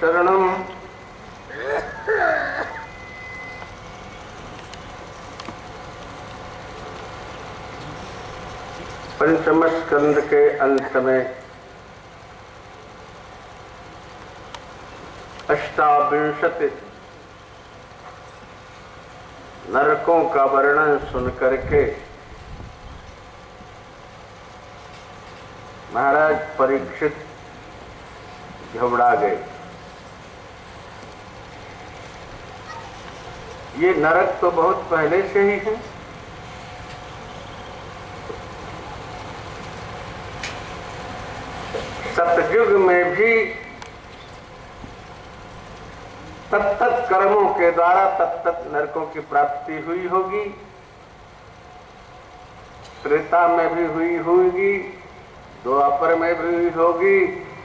शरणम। पंचम स्कंद के अंत में अष्टाविंशति नरकों का वर्णन सुन करके महाराज परीक्षित घबरा गए। ये नरक तो बहुत पहले से ही है। सतयुग में भी तत्त कर्मों के द्वारा तत्त नरकों की प्राप्ति हुई होगी, त्रेता में भी हुई होगी, द्वापर में भी हुई होगी।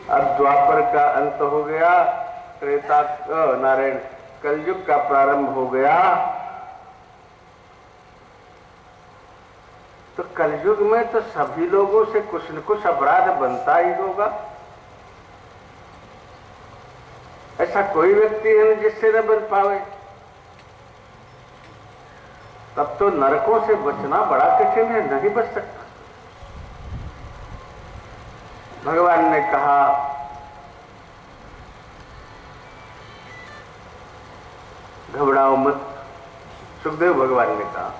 अब द्वापर का अंत हो गया, त्रेता नारायण कलयुग का प्रारंभ हो गया। तो कलयुग में तो सभी लोगों से कुछ न कुछ अपराध बनता ही होगा। ऐसा कोई व्यक्ति है जिससे न बन पावे। तब तो नरकों से बचना बड़ा कठिन है, नहीं बच सकता। भगवान ने कहा घबराओ मत। सुखदेव भगवान ने कहा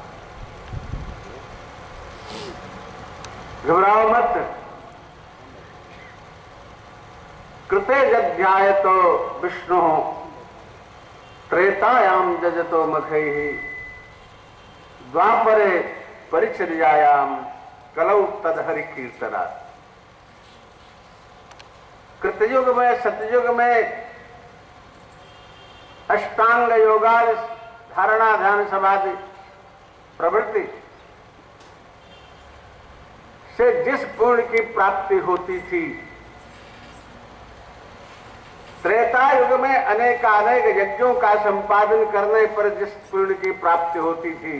घबराओ मत। कृते जध्यायतो विष्णु त्रेतायाम जजतो मखैहि द्वापरे परिचर्यायाम कलौ तदहरि कीर्तनात्। कृतयुग में सतयुग में अष्टांग योगा धारणा ध्यान समाधि प्रवृत्ति से जिस पुण्य की प्राप्ति होती थी, त्रेता युग में अनेकानेक यज्ञों का संपादन करने पर जिस पुण्य की प्राप्ति होती थी,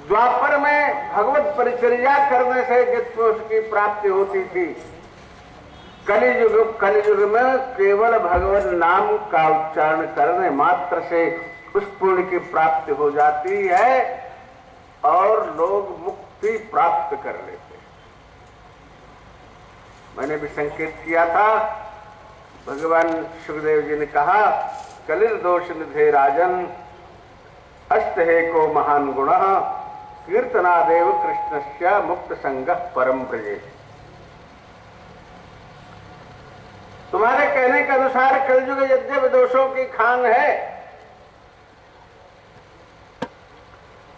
द्वापर में भगवत परिचर्या करने से जिस पुण्य की प्राप्ति होती थी, कलियुग में केवल भगवत नाम का उच्चारण करने मात्र से उस पुण्य की प्राप्ति हो जाती है और लोग मुक्ति प्राप्त कर लेते हैं। मैंने भी संकेत किया था, भगवान सुखदेव जी ने कहा कलिर दोष निधे राजन अष्ट हे को महान गुण कीर्तनादेव कृष्णस्य मुक्त संगः परम ब्रजे। तुम्हारे कहने के अनुसार कलयुग यद्यपि दोषों की खान है,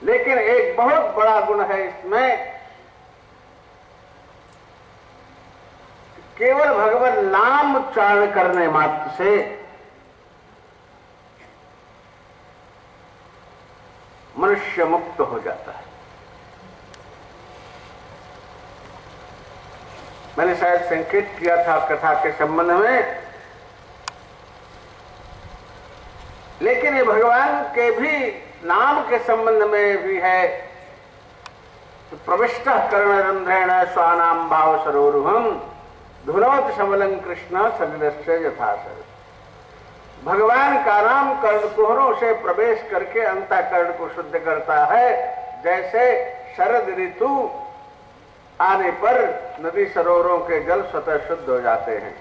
लेकिन एक बहुत बड़ा गुण है इसमें, केवल भगवान नाम उच्चारण करने मात्र से मनुष्य मुक्त हो जाता है। मैंने शायद संकेत किया था कथा के संबंध में, लेकिन ये भगवान के भी नाम के संबंध में भी है। तो प्रविष्ट कर्ण रंध्रेण स्वानाम भाव सरोरुहम धुनोत शमलं कृष्ण सलिलस्य यथासर। भगवान का नाम कर्णकुहरों से प्रवेश करके अंतःकरण को शुद्ध करता है, जैसे शरद ऋतु आने पर नदी सरोवरों के जल स्वतः शुद्ध हो जाते हैं।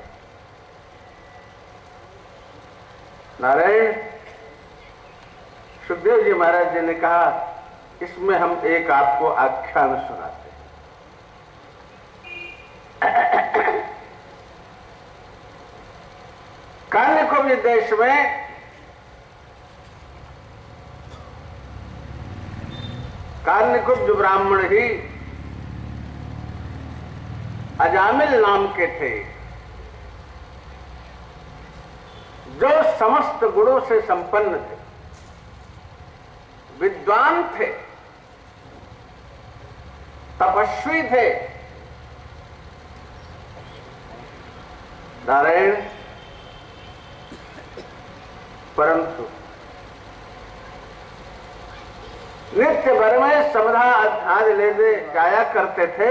नारायण सुखदेव जी महाराज जी ने कहा इसमें हम एक आपको आख्यान सुनाते हैं। कान्यकुब्ज देश में कान्यकुब्ज ब्राह्मण ही अजामिल नाम के थे, जो समस्त गुणों से संपन्न थे, विद्वान थे, तपस्वी थे। नारायण परंतु नित्य भर में समधा अध्याय लेने जाया करते थे।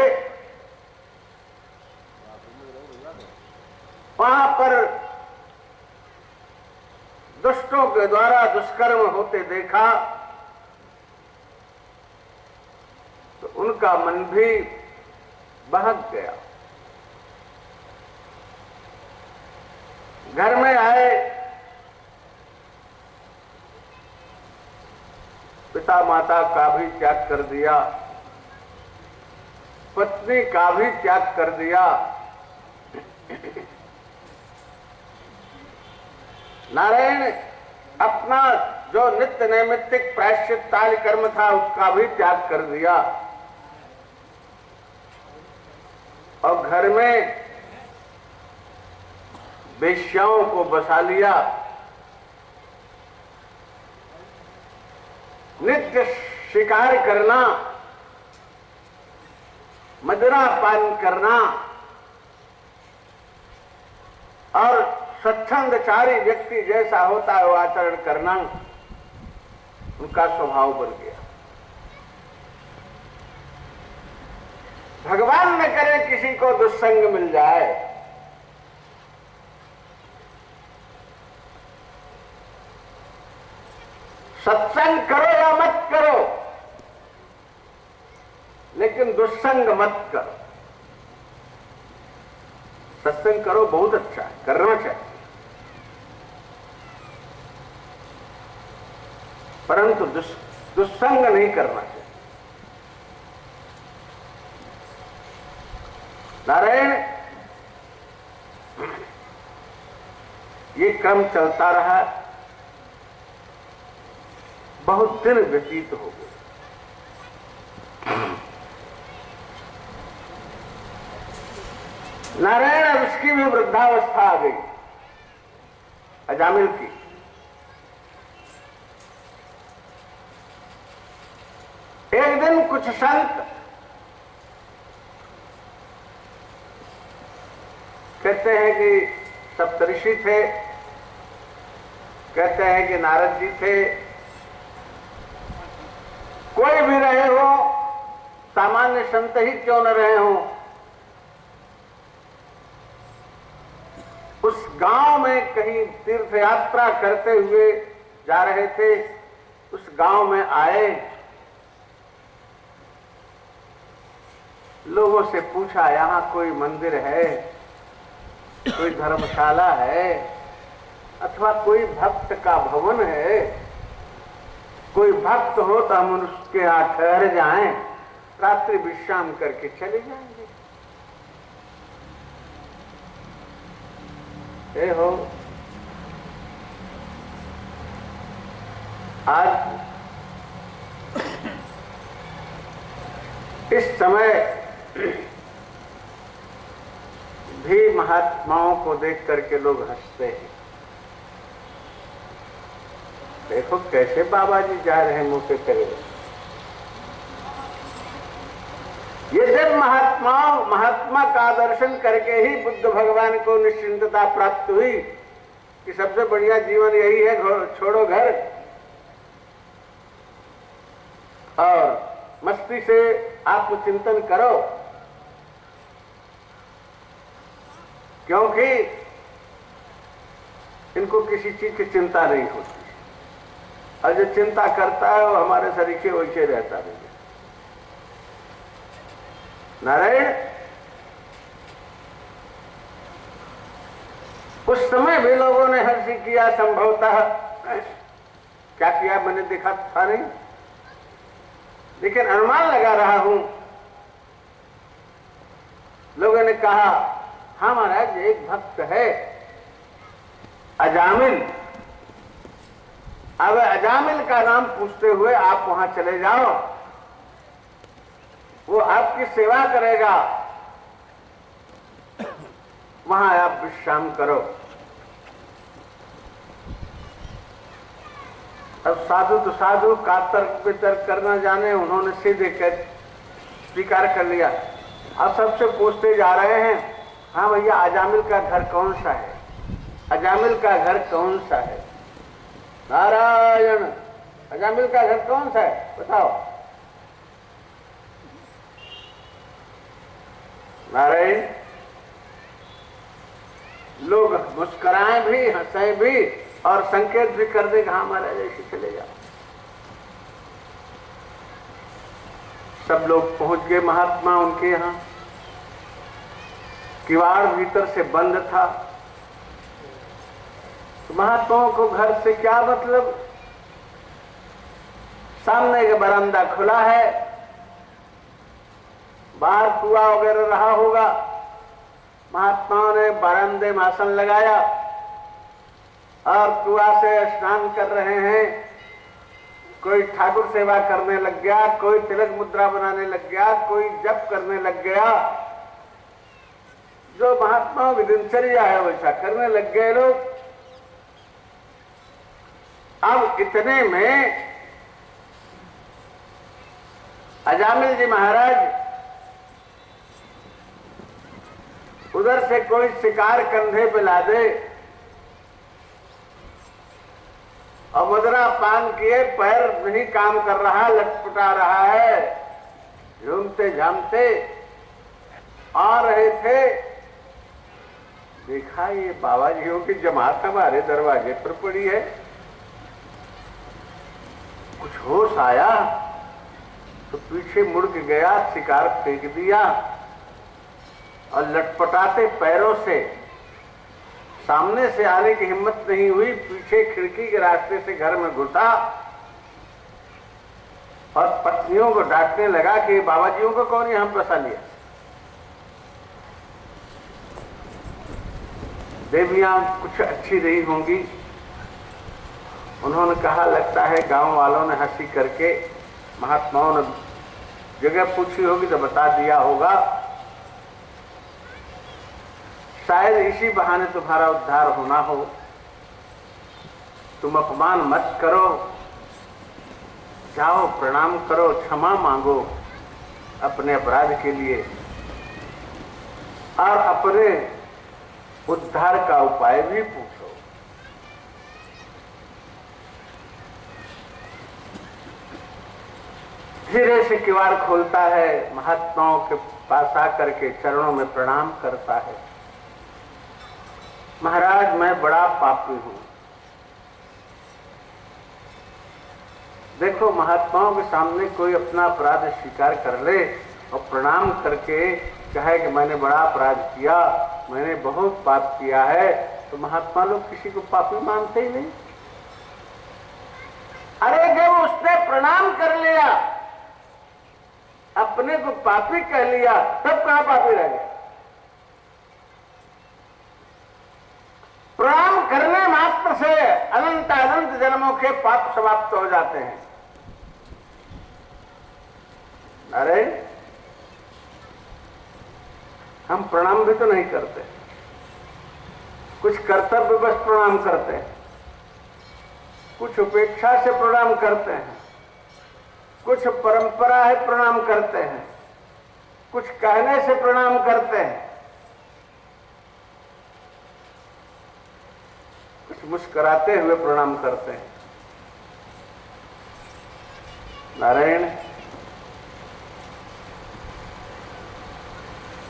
वहां पर दुष्टों के द्वारा दुष्कर्म होते देखा तो उनका मन भी बहक गया। घर में आए, पिता माता का भी त्याग कर दिया, पत्नी का भी त्याग कर दिया। नारायण अपना जो नित्य नैमित्तिक प्रायश्चित्तादि कर्म था उसका भी त्याग कर दिया और घर में वेश्याओं को बसा लिया। नित्य शिकार करना, मदिरा पान करना और स्वच्छंदचारी व्यक्ति जैसा होता है वो आचरण करना उनका स्वभाव बन गया। भगवान न करे किसी को दुस्संग मिल जाए, सत्संग करो या मत करो लेकिन दुस्संग मत करो। सत्संग करो बहुत अच्छा है, करना चाहिए, परंतु दुस्संग नहीं करना चाहिए। नारायण ये क्रम चलता रहा, बहुत दिन व्यतीत हो गए। नारायण अब इसकी भी वृद्धावस्था आ गई, अजामिल की। एक दिन कुछ संत कहते हैं कि सप्तऋषि थे, कहते हैं कि नारद जी थे, कोई भी रहे हो, सामान्य संत ही क्यों न रहे हो, उस गांव में कहीं तीर्थ यात्रा करते हुए जा रहे थे, उस गांव में आए, लोगों से पूछा यहां कोई मंदिर है, कोई धर्मशाला है अथवा कोई भक्त का भवन है, कोई भक्त हो तो हम उसके यहाँ ठहर जाएं, रात्रि विश्राम करके चले जाएंगे। ए हो, आज इस समय भी महात्माओं को देख करके लोग हंसते हैं। देखो कैसे बाबा जी जा रहे हैं मुंह पे करे। ये जब महात्मा का दर्शन करके ही बुद्ध भगवान को निश्चिंतता प्राप्त हुई कि सबसे बढ़िया जीवन यही है, छोड़ो घर और मस्ती से आत्मचिंतन करो, क्योंकि इनको किसी चीज की चिंता नहीं होती और जो चिंता करता है वो हमारे सरीखे वैसे रहता नहीं। नारायण उस समय भी लोगों ने हर्ष किया, संभवतः क्या किया मैंने देखा था नहीं, लेकिन अनुमान लगा रहा हूं। लोगों ने कहा हाँ महाराज एक भक्त है अजामिल, अब अजामिल का नाम पूछते हुए आप वहां चले जाओ, वो आपकी सेवा करेगा, वहां आप विश्राम करो। अब साधु तो साधु का तर्क वितर्क करना जाने, उन्होंने सीधे स्वीकार कर लिया। अब सबसे पूछते जा रहे हैं हाँ भैया अजामिल का घर कौन सा है, अजामिल का घर कौन सा है, नारायण अजामिल का घर कौन सा है बताओ। नारायण लोग मुस्कुराएं भी, हंसें भी और संकेत भी कर दे कि हाँ महाराज ऐसे चले जाओ। सब लोग पहुंच गए महात्मा उनके यहां। किवाड़ भीतर से बंद था। तो महात्माओं को घर से क्या मतलब? सामने का बरामदा खुला है, बाहर कुआं वगैरह रहा होगा। महात्माओं ने बरामदे में आसन लगाया और कुआं से स्नान कर रहे हैं। कोई ठाकुर सेवा करने लग गया, कोई तिलक मुद्रा बनाने लग गया, कोई जप करने लग गया। जो महात्माओं की दिनचर्या है वैसा करने लग गए लोग। अब इतने में अजामिल जी महाराज उधर से कोई शिकार कंधे पे ला दे और मुद्रा पान किए, पैर नहीं काम कर रहा, लटपटा रहा है, झूमते झामते आ रहे थे। देखा ये बाबा जियों की जमात हमारे दरवाजे पर पड़ी है। कुछ होश आया तो पीछे मुड़ के गया, शिकार फेंक दिया और लटपटाते पैरों से सामने से आने की हिम्मत नहीं हुई। पीछे खिड़की के रास्ते से घर में घुसा और पत्नियों को डांटने लगा कि बाबा जियों को कौन यहां फंसा लिया। देवियां कुछ अच्छी रही होंगी। उन्होंने कहा लगता है गांव वालों ने हंसी करके महात्माओं ने जगह पूछी होगी तो बता दिया होगा। शायद इसी बहाने तुम्हारा उद्धार होना हो। तुम अपमान मत करो, जाओ प्रणाम करो, क्षमा मांगो अपने अपराध के लिए और अपने उद्धार का उपाय भी पूछो। धीरे से किवाड़ खोलता है, महात्माओं के पास आकर के चरणों में प्रणाम करता है। महाराज मैं बड़ा पापी हूं। देखो महात्माओं के सामने कोई अपना अपराध स्वीकार कर ले और प्रणाम करके कहे कि मैंने बड़ा अपराध किया, मैंने बहुत पाप किया है, तो महात्मा लोग किसी को पापी मानते ही नहीं। अरे जब उसने प्रणाम कर लिया, अपने को पापी कह लिया, तब कहां पापी रह गया? प्रणाम करने मात्र से अनंत अनंत जन्मों के पाप समाप्त हो जाते हैं। अरे हम प्रणाम भी तो नहीं करते, कुछ कर्तव्य बस प्रणाम करते हैं, कुछ उपेक्षा से प्रणाम करते हैं, कुछ परंपरा है प्रणाम करते हैं, कुछ कहने से प्रणाम करते हैं, कुछ मुस्कुराते हुए प्रणाम करते हैं। नारायण,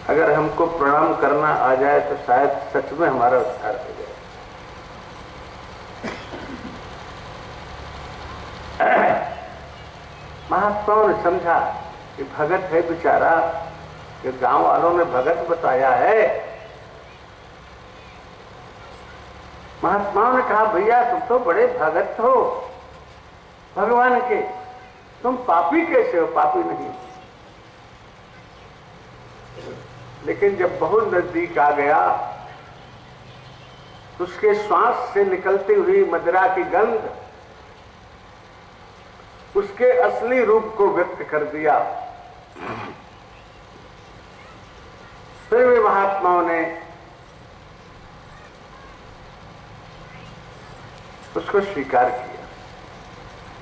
अगर हमको प्रणाम करना आ जाए तो शायद सच में हमारा उद्धार हो जाए। महात्माओं ने समझा कि भगत है बेचारा, कि गांव वालों ने भगत बताया है। महात्माओं ने कहा भैया तुम तो बड़े भगत हो भगवान के, तुम पापी कैसे हो? पापी नहीं। लेकिन जब बहुत नजदीक आ गया तो उसके श्वास से निकलती हुई मदिरा की गंध उसके असली रूप को व्यक्त कर दिया। फिर भी महात्माओं ने उसको स्वीकार किया,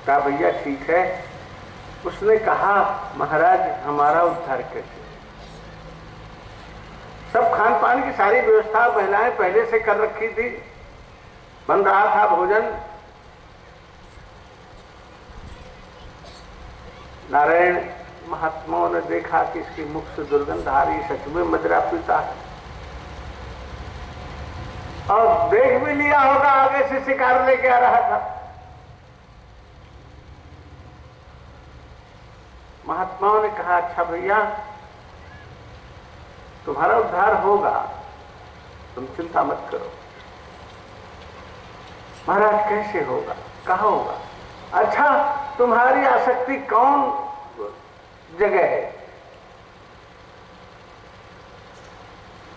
कहा भैया ठीक है। उसने कहा महाराज हमारा उद्धार कैसे? सब खान पान की सारी व्यवस्था महिलाएं पहले से कर रखी थी, बन रहा था भोजन। नारायण, महात्माओं ने देखा कि इसकी मुख से दुर्गंध आ रही, सच में मदिरा पीता है। और देख भी लिया होगा, आगे से शिकार लेके आ रहा था। महात्माओं ने कहा, अच्छा भैया तुम्हारा उद्धार होगा, तुम चिंता मत करो। महाराज कैसे होगा, कहाँ होगा? अच्छा तुम्हारी आसक्ति कौन जगह है?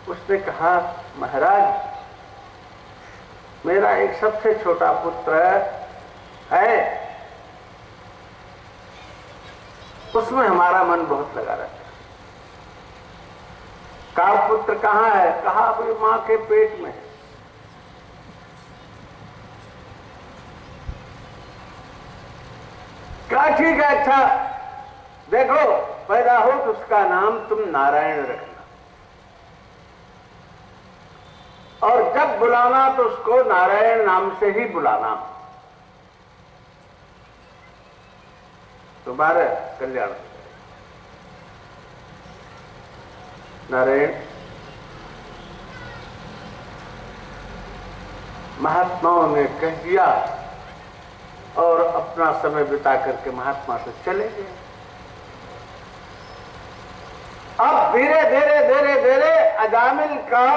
उसने कहा, महाराज मेरा एक सबसे छोटा पुत्र है, उसमें हमारा मन बहुत लगा रहता है। कहा पुत्र कहाँ है? कहा अभी मां के पेट में है। कहा ठीक है, अच्छा देखो पैदा हो तो उसका नाम तुम नारायण रखना, और जब बुलाना तो उसको नारायण नाम से ही बुलाना, तुम्हारा कल्याण। नारायण महात्माओं ने कह दिया और अपना समय बिता करके महात्मा तो चले गए। अब धीरे धीरे धीरे धीरे अजामिल का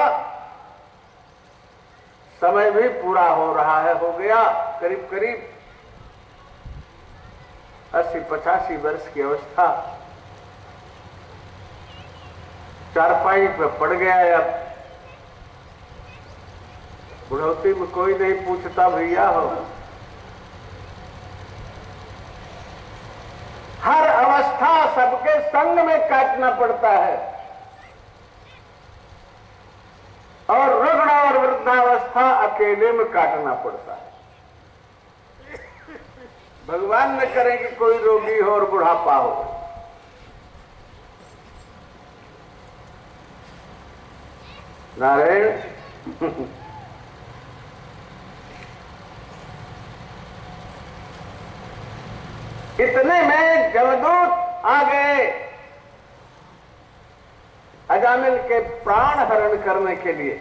समय भी पूरा हो रहा है, हो गया करीब करीब 80-85 वर्ष की अवस्था। चारपाई पे पड़ गया है। अब बुढ़ौती में कोई नहीं पूछता भैया हो, हर अवस्था सबके संग में काटना पड़ता है, और रुग्ण और वृद्धावस्था अकेले में काटना पड़ता है। भगवान न करे कि कोई रोगी हो और बुढ़ापा हो। नारायण इतने में जमदूत आ गए अजामिल के प्राण हरण करने के लिए।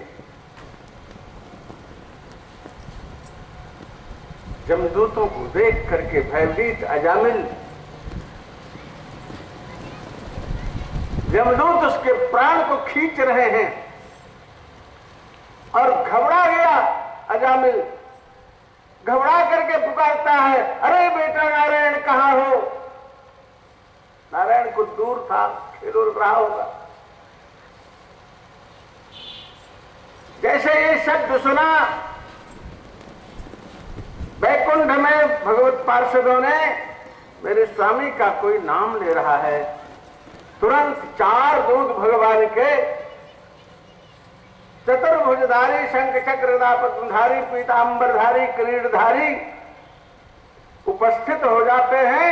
जमदूतों को देख करके भयभीत अजामिल, जमदूत उसके प्राण को खींच रहे हैं और घबरा गया अजामिल। घबरा करके पुकारता है, अरे बेटा नारायण कहाँ हो? नारायण को दूर था, खेल रहा होगा। जैसे ये शब्द सुना, वैकुंठ में भगवत पार्षदों ने मेरे स्वामी का कोई नाम ले रहा है, तुरंत 4 दूत भगवान के चतुर्भुजधारी, शंख चक्र गदा पद्मधारी, पीतांबरधारी, किरीटधारी उपस्थित हो जाते हैं।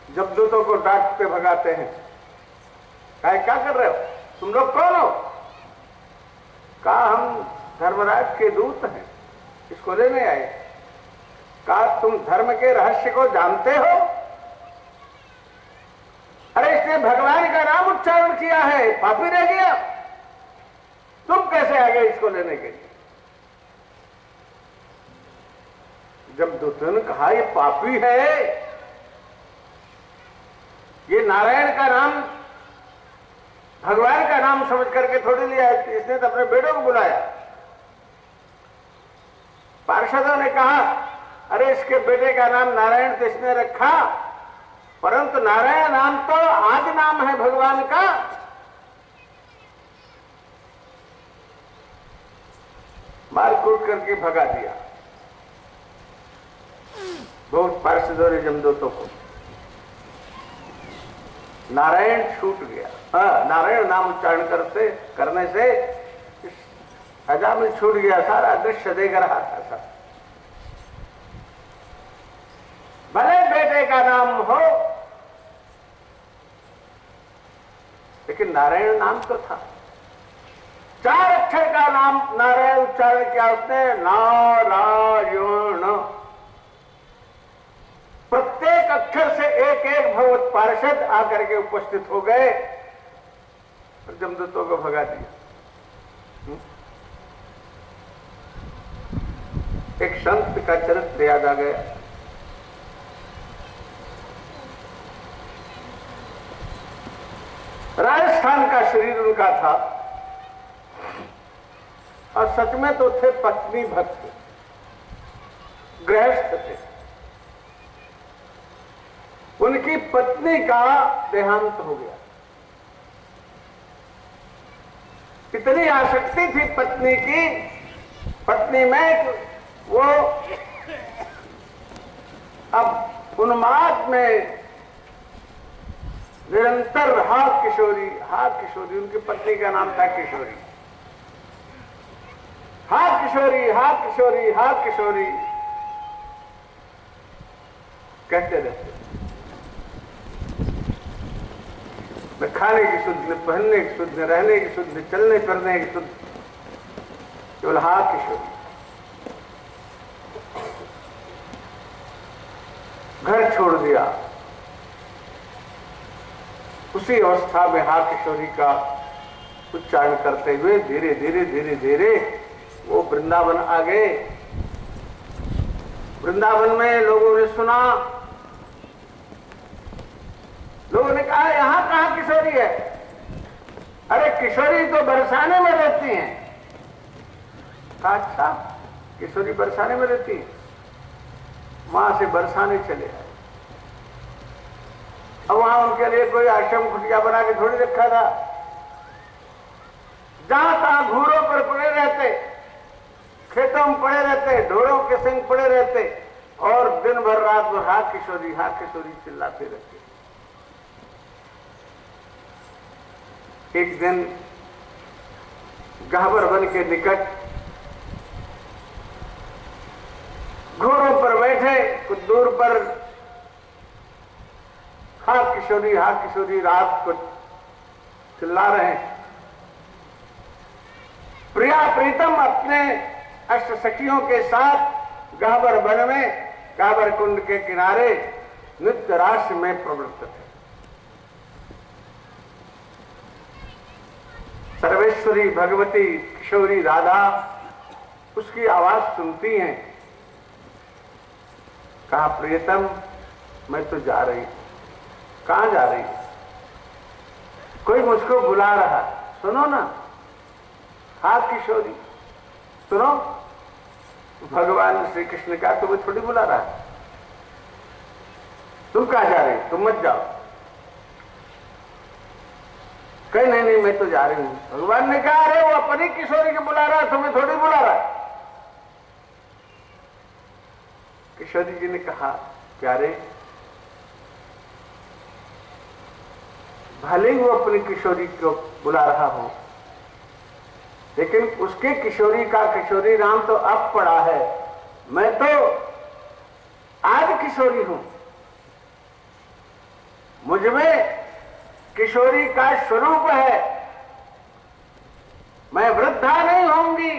जब दूतों को डांटते भगाते हैं, क्या कर रहे हो, तुम लोग कौन हो? कहा हम धर्मराज के दूत हैं, इसको लेने आए। कहा तुम धर्म के रहस्य को जानते हो? अरे इसने भगवान का नाम उच्चारण किया है, पापी रह गया, तुम कैसे आ गए इसको लेने के लिए? जब दूतों ने कहा ये पापी है, ये नारायण का नाम भगवान का नाम समझ करके थोड़ी लिया, इसने तो अपने बेटों को बुलाया। पार्षदों ने कहा अरे इसके बेटे का नाम नारायण तो इसने रखा, परंतु नारायण नाम तो आदि नाम है भगवान का। मारकूट करके भगा दिया बहुत पार्षदों ने जमदूतों को। नारायण छूट गया। नारायण नाम उच्चारण करने से अजामिल छूट गया, सारा दृश्य देख रहा था सब। भले बेटे का नाम हो, लेकिन नारायण नाम तो था। 4 अक्षर का नाम नारायण उच्चारण किया उसने, नारायण। प्रत्येक अक्षर से एक एक भगवत पार्षद आकर के उपस्थित हो गए और जमदूतों को भगा दिया। एक संत का चरित्र याद आ गया। राजस्थान का शरीर उनका था और सच में तो थे पत्नी भक्त, गृहस्थ थे। उनकी पत्नी का देहांत हो गया। इतनी आसक्ति थी पत्नी की, पत्नी में वो अब उन्माद में निरंतर हा किशोरी, हा किशोरी, उनकी पत्नी का नाम था किशोरी, हा किशोरी, हा किशोरी, हा किशोरी कहते रहते। न खाने की शुद्ध, न पहनने की शुद्ध, न रहने की शुद्ध, न चलने फिरने की शुद्ध, केवल हा किशोरी। घर छोड़ दिया। उसी अवस्था में हा किशोरी का उच्चारण करते हुए धीरे धीरे धीरे धीरे वो वृंदावन आ गए। वृंदावन में लोगों ने सुना, लोगों ने कहा यहां कहां किशोरी है? अरे किशोरी तो बरसाने में रहती हैं। कहा अच्छा, किशोरी बरसाने में रहती है। वहां से बरसाने चले आए। अब वहां उनके लिए कोई आश्रम कुटिया बना के थोड़ी रखा था। जहां तहां घूरों पर पड़े रहते, खेतों में पड़े रहते, ढोरों के संग पड़े रहते और दिन भर रात भर हा किशोरी चिल्लाते रहते। एक दिन गहबर वन के निकट घोड़ों पर बैठे, कुछ दूर पर हा किशोरी रात को चिल्ला रहे हैं। प्रिया प्रीतम अपने अष्ट सखियों के साथ गहबर वन में, गहबर कुंड के किनारे नित्य रास में प्रवृत्त थे। सर्वेश्वरी भगवती किशोरी राधा उसकी आवाज सुनती हैं। कहा प्रियतम मैं तो जा रही हूं। कहां जा रही? कोई मुझको बुला रहा, सुनो ना। हा किशोरी सुनो, भगवान श्री कृष्ण का तुम्हें थोड़ी बुला रहा है। तुम कहां जा रही? तुम मत जाओ। कहीं नहीं मैं तो जा रही हूं। भगवान ने कहा अरे वो अपनी किशोरी को बुला रहा है, तुम्हें थोड़ी बुला रहा है। किशोरी जी ने कहा प्यारे, भले ही वो अपनी किशोरी को बुला रहा हो, लेकिन उसके किशोरी का किशोरी नाम तो अब पड़ा है। मैं तो आज किशोरी हूं। मुझमें किशोरी का स्वरूप है। मैं वृद्धा नहीं होंगी,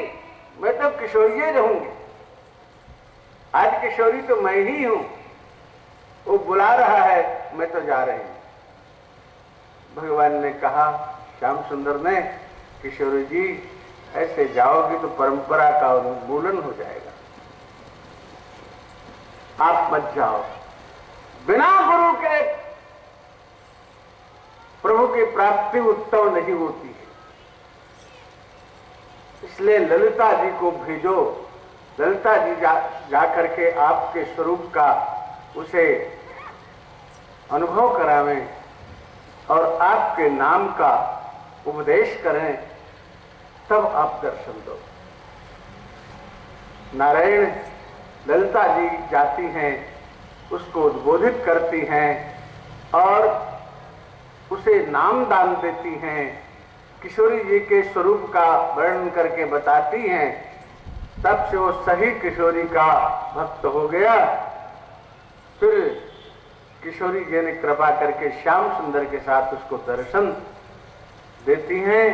मैं तो किशोरी रहूंगी। आज किशोरी तो मैं ही हूं। वो बुला रहा है, मैं तो जा रही हूं। भगवान ने कहा, श्याम सुंदर ने, किशोरी जी ऐसे जाओगी तो परंपरा का उन्मूलन हो जाएगा। आप मत जाओ। बिना गुरु के प्रभु की प्राप्ति उत्सव नहीं होती है। इसलिए ललिता जी को भेजो। ललिता जी जाकर के आपके स्वरूप का उसे अनुभव करावें और आपके नाम का उपदेश करें, तब आप दर्शन दो। नारायण ललिता जी जाती हैं, उसको उद्बोधित करती हैं और उसे नाम दान देती हैं, किशोरी जी के स्वरूप का वर्णन करके बताती हैं। तब से वो सही किशोरी का भक्त हो गया। फिर किशोरी जी ने कृपा करके श्याम सुंदर के साथ उसको दर्शन देती हैं।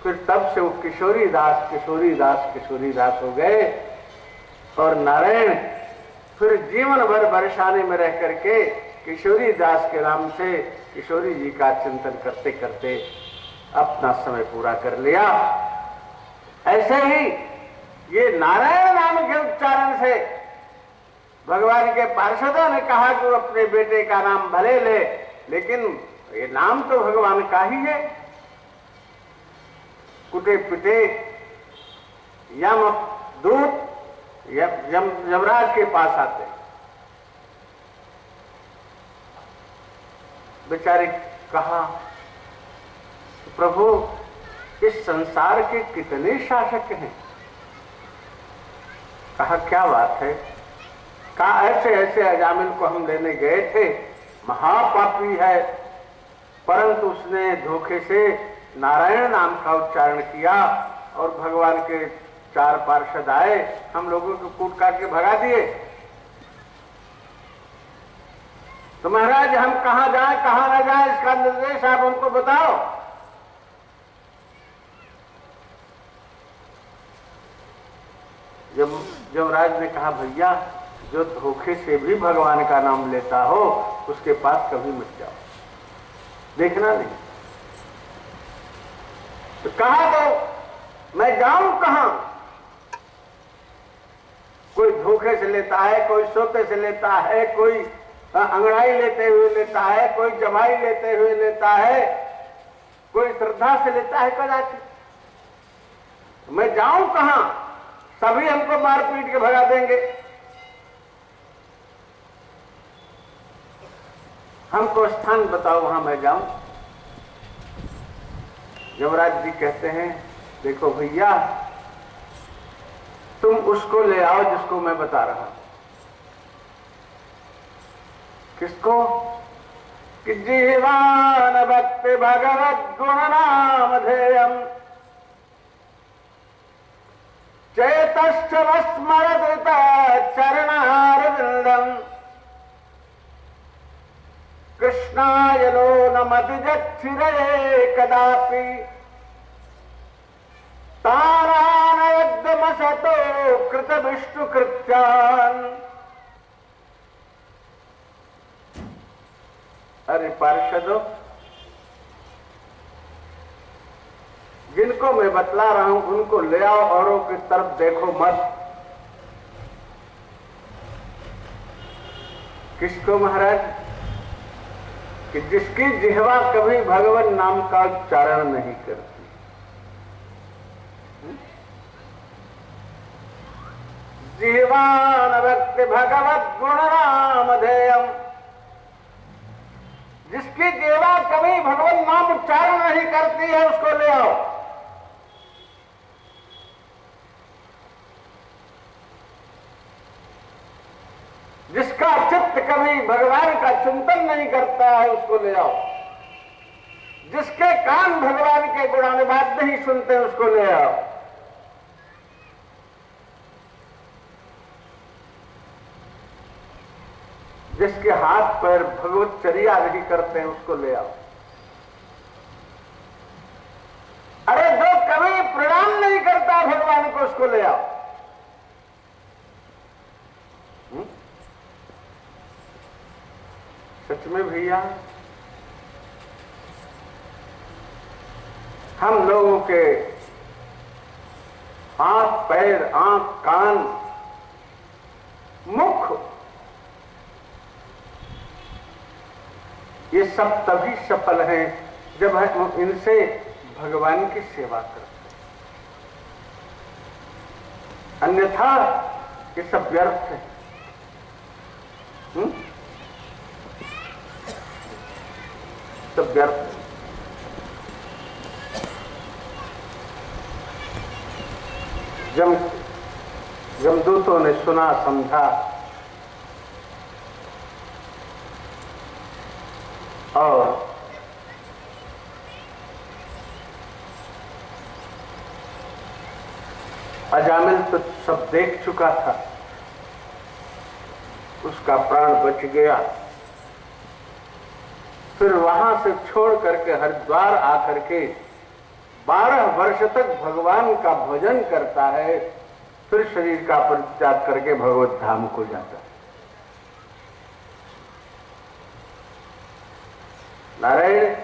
फिर तब से वो किशोरी दास हो गए और नारायण फिर जीवन भर बरसाने में रह करके किशोरी दास के नाम से किशोरी जी का चिंतन करते करते अपना समय पूरा कर लिया। ऐसे ही ये नारायण नाम के उच्चारण से भगवान के पार्षदों ने कहा कि वो अपने बेटे का नाम भले ले, लेकिन ये नाम तो भगवान का ही है। कुटे पिटे यम दूत यमराज के पास आते, बेचारे कहा, प्रभु इस संसार के कितने शासक हैं। कहा क्या बात है। कहा ऐसे ऐसे अजामिल को हम लेने गए थे, महापापी है, परंतु उसने धोखे से नारायण नाम का उच्चारण किया और भगवान के 4 पार्षद आए, हम लोगों को कूट काट के भगा दिए। तो महाराज हम कहां जाएं कहां न जाएं, इसका निर्देश आप हमको बताओ। यमराज ने कहा, भैया जो धोखे से भी भगवान का नाम लेता हो उसके पास कभी मत जाओ, देखना नहीं। तो कहा तो मैं जाऊं कहां। कोई धोखे से लेता है, कोई सोते से लेता है, कोई अंगड़ाई लेते हुए लेता है, कोई जमाई लेते हुए लेता है, कोई श्रद्धा से लेता है कदाचित। मैं जाऊं कहां, सभी हमको मार पीट के भगा देंगे। हमको स्थान बताओ वहां मैं जाऊं। यमराज जी कहते हैं, देखो भैया तुम उसको ले आओ जिसको मैं बता रहा हूं। किसको? कि जीवान भक्ति भगवत गुण नाम धेयम चेतश्च स्मरत चरणारविंदम कृष्णाय नो नमतिजच्छिरे कदापि तारानयद्यमसतो कृत विष्णु कृत्यान्। अरे पार्षदों, जिनको मैं बतला रहा हूं उनको ले आओ, औरों की तरफ देखो मत। किसको महाराज? कि जिसकी जिह्वा कभी भगवान नाम का उच्चारण नहीं करती। जिह्वान भक्ति भगवत गुण नाम धेयम, जिसकी जिह्वा कभी भगवान नाम उच्चारण नहीं करती है उसको ले आओ। जिसका चित्त कभी भगवान का चिंतन नहीं करता है उसको ले आओ। जिसके कान भगवान के गुणानुवाद नहीं सुनते उसको ले आओ। जिसके हाथ पैर भगवत चर्या नहीं करते हैं उसको ले आओ। अरे जो कभी प्रणाम नहीं करता भगवान को उसको ले आओ। सच में भैया हम लोगों के हाथ पैर आंख कान मुख ये सब तभी सफल हैं जब हम इनसे भगवान की सेवा करते हैं, अन्यथा ये सब व्यर्थ है। सब व्यर्थ है। यमदूतों ने सुना समझा और अजामिल तो सब देख चुका था, उसका प्राण बच गया। फिर वहां से छोड़ करके हरिद्वार आकर के 12 वर्ष तक भगवान का भजन करता है, फिर शरीर का परित्याग करके भगवत धाम को जाता है। नारायण